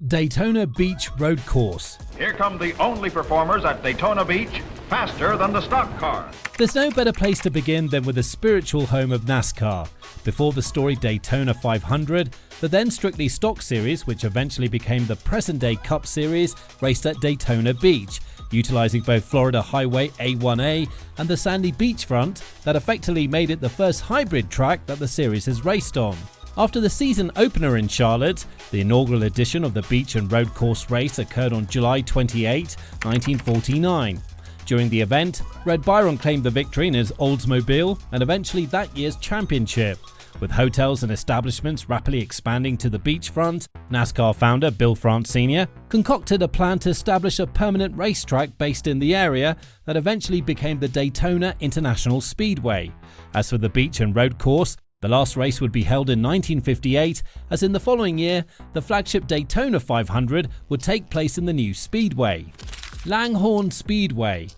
Daytona Beach Road Course. Here come the only performers at Daytona Beach, faster than the stock car. There's no better place to begin than with the spiritual home of NASCAR. Before the storied Daytona 500, the then strictly stock series, which eventually became the present-day Cup Series, raced at Daytona Beach, utilizing both Florida Highway A1A and the sandy beachfront that effectively made it the first hybrid track that the series has raced on. After the season opener in Charlotte, the inaugural edition of the Beach and Road Course race occurred on July 28, 1949. During the event, Red Byron claimed the victory in his Oldsmobile and eventually that year's championship. With hotels and establishments rapidly expanding to the beachfront, NASCAR founder Bill France Sr. concocted a plan to establish a permanent racetrack based in the area that eventually became the Daytona International Speedway. As for the Beach and Road Course, the last race would be held in 1958, as in the following year, the flagship Daytona 500 would take place in the new speedway. Langhorne Speedway.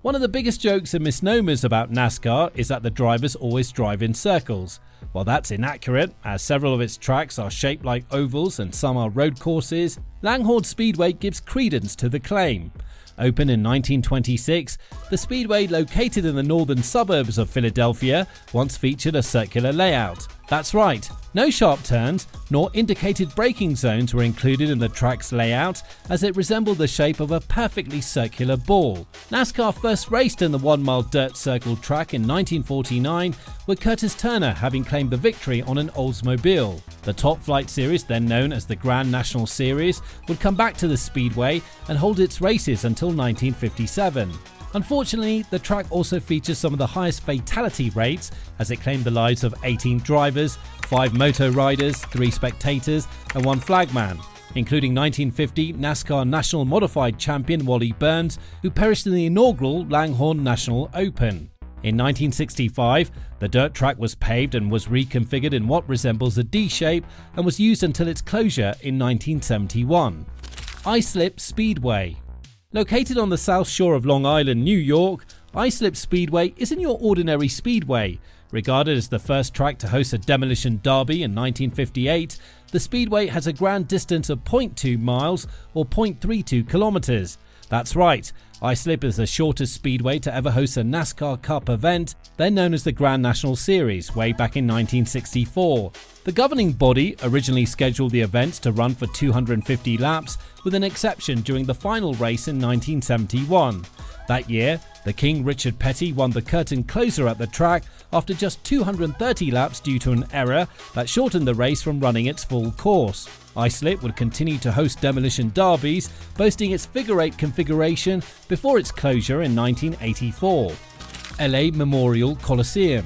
One of the biggest jokes and misnomers about NASCAR is that the drivers always drive in circles. While that's inaccurate, as several of its tracks are shaped like ovals and some are road courses, Langhorne Speedway gives credence to the claim. Opened in 1926, the speedway, located in the northern suburbs of Philadelphia, once featured a circular layout. That's right, no sharp turns nor indicated braking zones were included in the track's layout, as it resembled the shape of a perfectly circular ball. NASCAR first raced in the 1-mile dirt circle track in 1949, with Curtis Turner having claimed the victory on an Oldsmobile. The Top Flight Series, then known as the Grand National Series, would come back to the speedway and hold its races until 1957. Unfortunately, the track also features some of the highest fatality rates, as it claimed the lives of 18 drivers, 5 moto riders, 3 spectators and 1 flagman, including 1950 NASCAR National Modified Champion Wally Burns, who perished in the inaugural Langhorne National Open. In 1965, the dirt track was paved and was reconfigured in what resembles a D shape and was used until its closure in 1971. Islip Speedway. Located on the south shore of Long Island, New York, Islip Speedway isn't your ordinary speedway. Regarded as the first track to host a demolition derby in 1958, the speedway has a grand distance of 0.2 miles or 0.32 kilometers. That's right, Islip is the shortest speedway to ever host a NASCAR Cup event, then known as the Grand National Series, way back in 1964. The governing body originally scheduled the event to run for 250 laps, with an exception during the final race in 1971. That year, the King Richard Petty won the curtain closer at the track after just 230 laps due to an error that shortened the race from running its full course. Islip would continue to host demolition derbies, boasting its figure 8 configuration before its closure in 1984. LA Memorial Coliseum.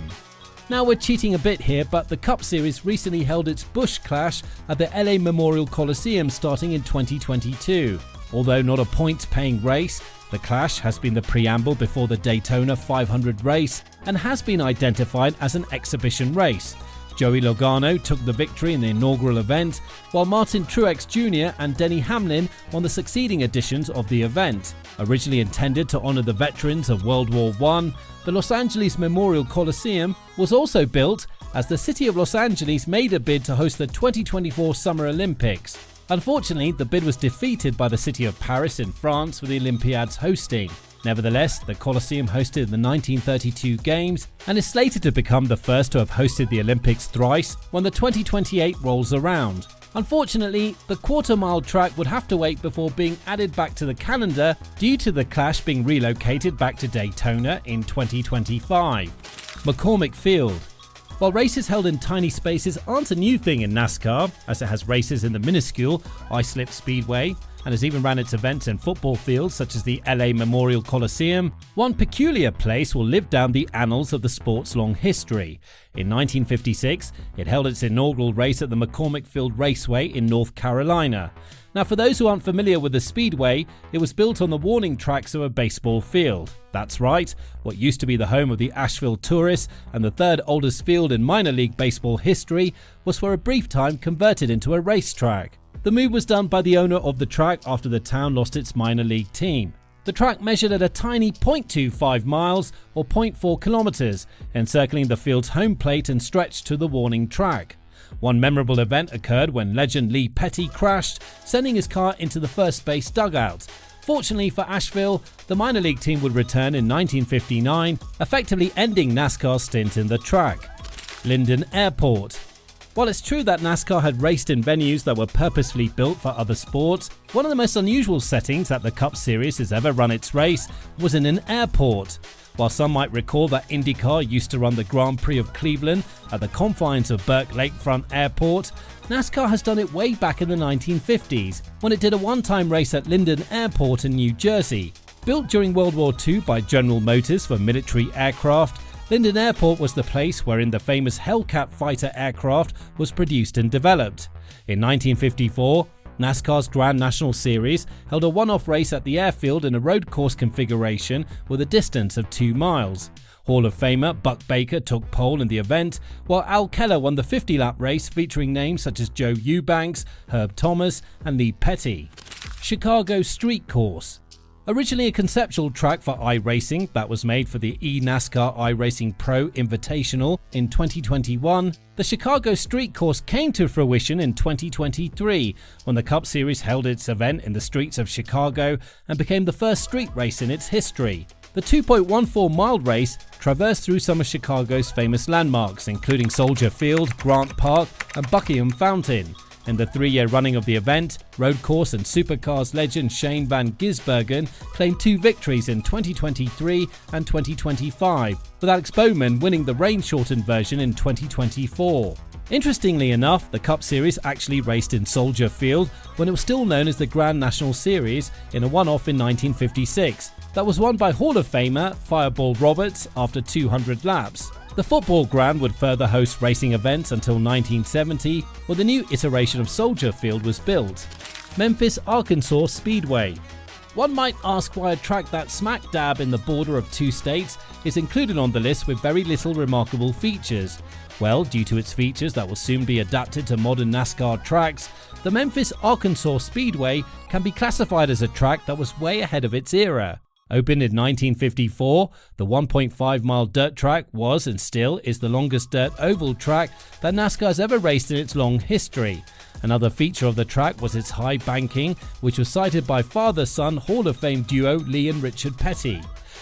Now we're cheating a bit here, but the Cup Series recently held its Busch Clash at the LA Memorial Coliseum starting in 2022. Although not a points-paying race, the Clash has been the preamble before the Daytona 500 race and has been identified as an exhibition race. Joey Logano took the victory in the inaugural event, while Martin Truex Jr. and Denny Hamlin won the succeeding editions of the event. Originally intended to honor the veterans of World War I, the Los Angeles Memorial Coliseum was also built as the city of Los Angeles made a bid to host the 2024 Summer Olympics. Unfortunately, the bid was defeated by the city of Paris in France, with the Olympiads hosting. Nevertheless, the Coliseum hosted the 1932 Games and is slated to become the first to have hosted the Olympics thrice when the 2028 rolls around. Unfortunately, the quarter-mile track would have to wait before being added back to the calendar due to the Clash being relocated back to Daytona in 2025. McCormick Field. While races held in tiny spaces aren't a new thing in NASCAR, as it has races in the minuscule Islip Speedway and has even ran its events in football fields such as the LA Memorial Coliseum, one peculiar place will live down the annals of the sport's long history. In 1956, it held its inaugural race at the McCormick Field Raceway in North Carolina. Now, for those who aren't familiar with the Speedway, it was built on the warning tracks of a baseball field. That's right, what used to be the home of the Asheville Tourists and the third oldest field in minor league baseball history was for a brief time converted into a racetrack. The move was done by the owner of the track after the town lost its minor league team. The track measured at a tiny 0.25 miles or 0.4 kilometers, encircling the field's home plate and stretched to the warning track. One memorable event occurred when legend Lee Petty crashed, sending his car into the first base dugout. Fortunately for Asheville, the minor league team would return in 1959, effectively ending NASCAR's stint in the track. Linden Airport. While it's true that NASCAR had raced in venues that were purposefully built for other sports, one of the most unusual settings that the Cup Series has ever run its race was in an airport. While some might recall that IndyCar used to run the Grand Prix of Cleveland at the confines of Burke Lakefront Airport, NASCAR has done it way back in the 1950s, when it did a one-time race at Linden Airport in New Jersey. Built during World War II by General Motors for military aircraft, Linden Airport was the place wherein the famous Hellcat fighter aircraft was produced and developed. In 1954, NASCAR's Grand National Series held a one-off race at the airfield in a road course configuration with a distance of 2 miles. Hall of Famer Buck Baker took pole in the event, while Al Keller won the 50-lap race featuring names such as Joe Eubanks, Herb Thomas and Lee Petty. Chicago Street Course. Originally a conceptual track for iRacing that was made for the eNASCAR iRacing Pro Invitational in 2021, the Chicago Street Course came to fruition in 2023 when the Cup Series held its event in the streets of Chicago and became the first street race in its history. The 2.14-mile race traversed through some of Chicago's famous landmarks, including Soldier Field, Grant Park and Buckingham Fountain. In the 3-year running of the event, road course and supercars legend Shane Van Gisbergen claimed 2 victories in 2023 and 2025, with Alex Bowman winning the rain-shortened version in 2024. Interestingly enough, the Cup Series actually raced in Soldier Field when it was still known as the Grand National Series in a one-off in 1956 that was won by Hall of Famer Fireball Roberts after 200 laps. The football ground would further host racing events until 1970, when the new iteration of Soldier Field was built. Memphis, Arkansas Speedway. One might ask why a track that smack dab in the border of 2 states is included on the list with very little remarkable features. Well, due to its features that will soon be adapted to modern NASCAR tracks, the Memphis, Arkansas Speedway can be classified as a track that was way ahead of its era. Opened in 1954, the 1.5-mile dirt track was and still is the longest dirt oval track that NASCAR has ever raced in its long history. Another feature of the track was its high banking, which was cited by father-son Hall of Fame duo Lee and Richard Petty.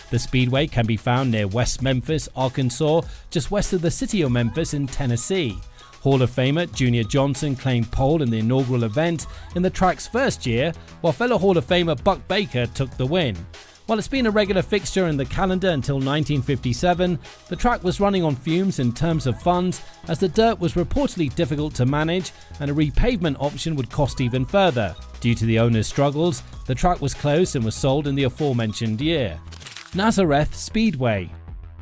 The speedway can be found near West Memphis, Arkansas, just west of the city of Memphis in Tennessee. Hall of Famer Junior Johnson claimed pole in the inaugural event in the track's first year, while fellow Hall of Famer Buck Baker took the win. While it's been a regular fixture in the calendar until 1957, the track was running on fumes in terms of funds, as the dirt was reportedly difficult to manage and a repavement option would cost even further. Due to the owner's struggles, the track was closed and was sold in the aforementioned year. Nazareth Speedway.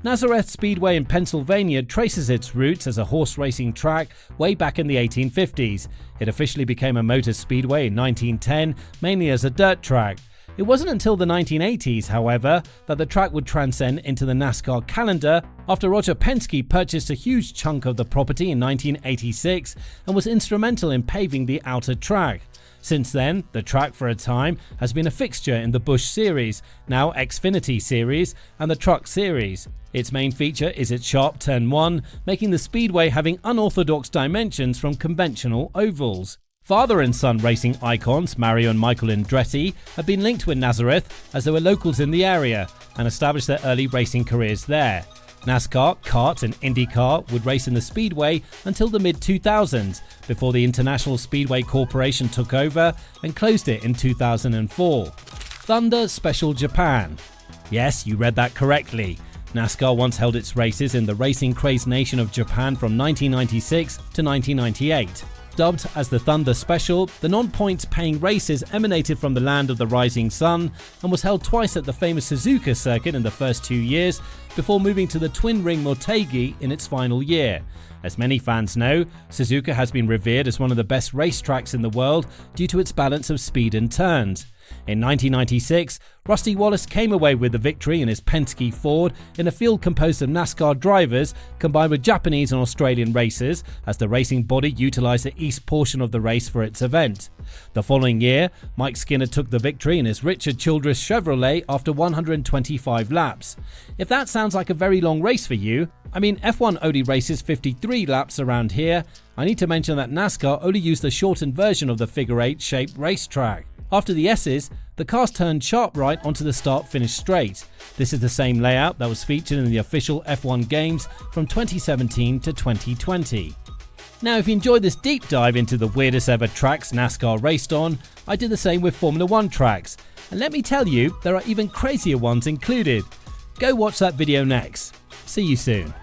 Nazareth Speedway in Pennsylvania traces its roots as a horse racing track way back in the 1850s. It officially became a motor speedway in 1910, mainly as a dirt track. It wasn't until the 1980s, however, that the track would transcend into the NASCAR calendar after Roger Penske purchased a huge chunk of the property in 1986 and was instrumental in paving the outer track. Since then, the track for a time has been a fixture in the Busch Series, now Xfinity Series, and the Truck Series. Its main feature is its sharp turn 1, making the speedway having unorthodox dimensions from conventional ovals. Father and son racing icons Mario and Michael Andretti have been linked with Nazareth as they were locals in the area and established their early racing careers there. NASCAR, kart and IndyCar would race in the speedway until the mid-2000s, before the International Speedway Corporation took over and closed it in 2004. Thunder Special Japan. Yes, you read that correctly. NASCAR once held its races in the racing-crazed nation of Japan from 1996 to 1998. Dubbed as the Thunder Special, the non-points paying races emanated from the land of the rising sun and was held twice at the famous Suzuka circuit in the first 2 years before moving to the twin-ring Motegi in its final year. As many fans know, Suzuka has been revered as one of the best racetracks in the world due to its balance of speed and turns. In 1996, Rusty Wallace came away with the victory in his Penske Ford in a field composed of NASCAR drivers combined with Japanese and Australian racers, as the racing body utilised the east portion of the race for its event. The following year, Mike Skinner took the victory in his Richard Childress Chevrolet after 125 laps. If that sounds like a very long race for you, I mean, F1 only races 53 laps around here. I need to mention that NASCAR only used the shortened version of the figure-8 shaped racetrack. After the S's, the cars turned sharp right onto the start-finish straight. This is the same layout that was featured in the official F1 games from 2017 to 2020. Now, if you enjoyed this deep dive into the weirdest ever tracks NASCAR raced on, I did the same with Formula 1 tracks. And let me tell you, there are even crazier ones included. Go watch that video next. See you soon.